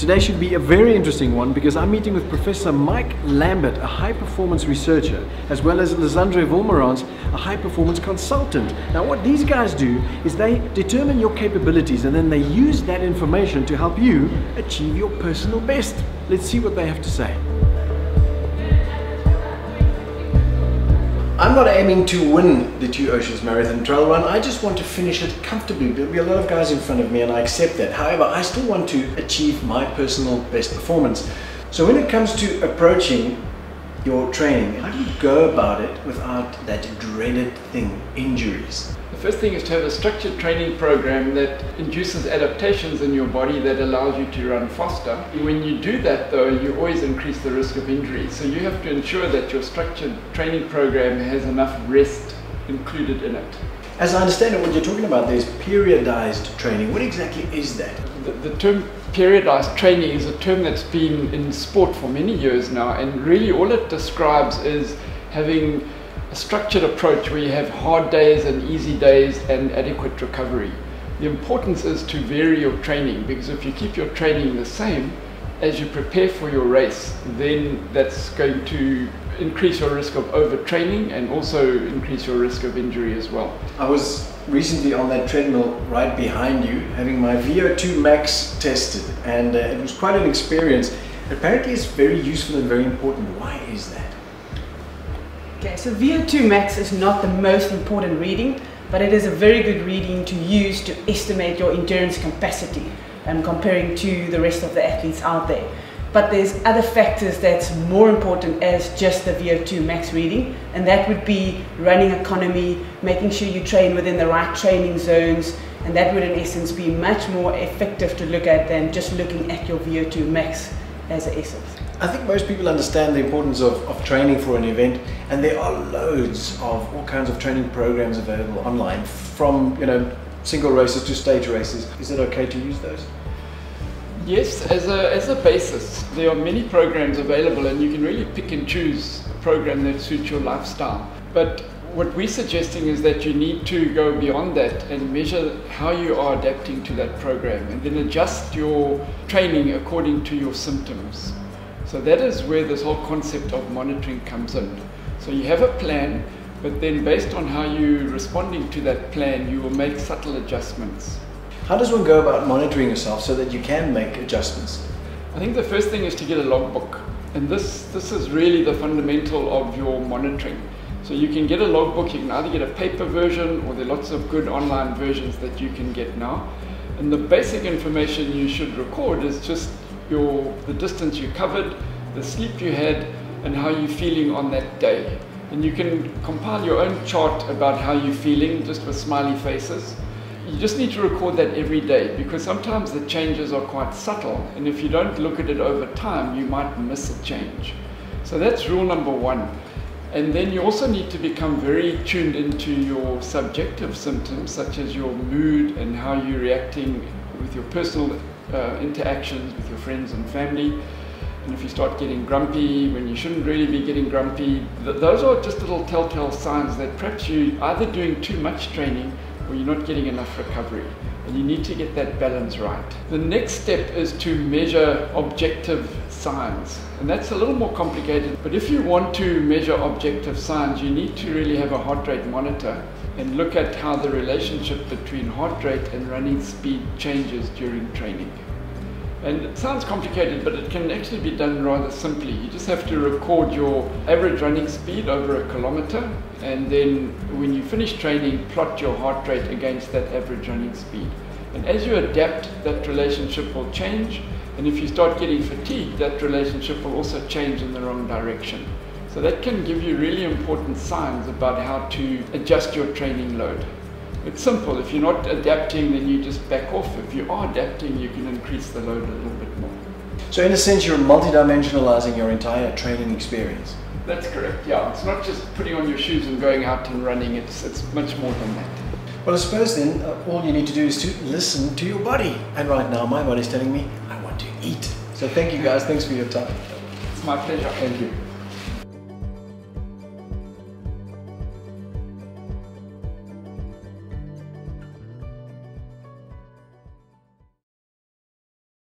Today should be a very interesting one because I'm meeting with Professor Mike Lambert, a high-performance researcher, as well as Lisandre Wolmarans, a high-performance consultant. Now what these guys do is they determine your capabilities and then they use that information to help you achieve your personal best. Let's see what they have to say. I'm not aiming to win the Two Oceans Marathon Trail Run. I just want to finish it comfortably. There'll be a lot of guys in front of me and I accept that. However, I still want to achieve my personal best performance. So when it comes to approaching your training, how do you go about it without that dreaded thing, injuries? The first thing is to have a structured training program that induces adaptations in your body that allows you to run faster. When you do that though, you always increase the risk of injury. So you have to ensure that your structured training program has enough rest included in it. As I understand it, what you're talking about, there's periodized training. What exactly is that? The term periodized training is a term that's been in sport for many years now, and really all it describes is having a structured approach where you have hard days and easy days and adequate recovery. The importance is to vary your training, because if you keep your training the same as you prepare for your race, then that's going to increase your risk of overtraining and also increase your risk of injury as well. I was recently on that treadmill right behind you having my VO2 max tested, and it was quite an experience. Apparently it's very useful and very important. Why is that? Okay, so VO2 max is not the most important reading, but it is a very good reading to use to estimate your endurance capacity comparing to the rest of the athletes out there. But there's other factors that's more important as just the VO2 max reading, and that would be running economy, making sure you train within the right training zones, and that would in essence be much more effective to look at than just looking at your VO2 max as an essence. I think most people understand the importance of training for an event, and there are loads of all kinds of training programs available online, from single races to stage races. Is it okay to use those? Yes, as a basis, there are many programs available and you can really pick and choose a program that suits your lifestyle. But what we're suggesting is that you need to go beyond that and measure how you are adapting to that program and then adjust your training according to your symptoms. So that is where this whole concept of monitoring comes in. So you have a plan, but then based on how you're responding to that plan, you will make subtle adjustments. How does one go about monitoring yourself so that you can make adjustments? I think the first thing is to get a logbook, and this is really the fundamental of your monitoring. So you can get a logbook, you can either get a paper version or there are lots of good online versions that you can get now. And the basic information you should record is just the distance you covered, the sleep you had, and how you're feeling on that day. And you can compile your own chart about how you're feeling, just with smiley faces. You just need to record that every day, because sometimes the changes are quite subtle, and if you don't look at it over time, you might miss a change. So that's rule number one. And then you also need to become very tuned into your subjective symptoms, such as your mood and how you're reacting with your personal interactions with your friends and family. And if you start getting grumpy when you shouldn't really be getting grumpy, those are just little telltale signs that perhaps you're either doing too much training or you're not getting enough recovery, and you need to get that balance right. The next step is to measure objective signs, and that's a little more complicated, but if you want to measure objective signs, you need to really have a heart rate monitor and look at how the relationship between heart rate and running speed changes during training. And it sounds complicated, but it can actually be done rather simply. You just have to record your average running speed over a kilometer, and then when you finish training, plot your heart rate against that average running speed. And as you adapt, that relationship will change, and if you start getting fatigued, that relationship will also change in the wrong direction. So that can give you really important signs about how to adjust your training load. It's simple. If you're not adapting, then you just back off. If you are adapting, you can increase the load a little bit more. So in a sense, you're multidimensionalizing your entire training experience. That's correct, yeah. It's not just putting on your shoes and going out and running. It's much more than that. Well, I suppose then all you need to do is to listen to your body. And right now, my body's telling me, I want to eat. So thank you guys. Thanks for your time. It's my pleasure. Thank you.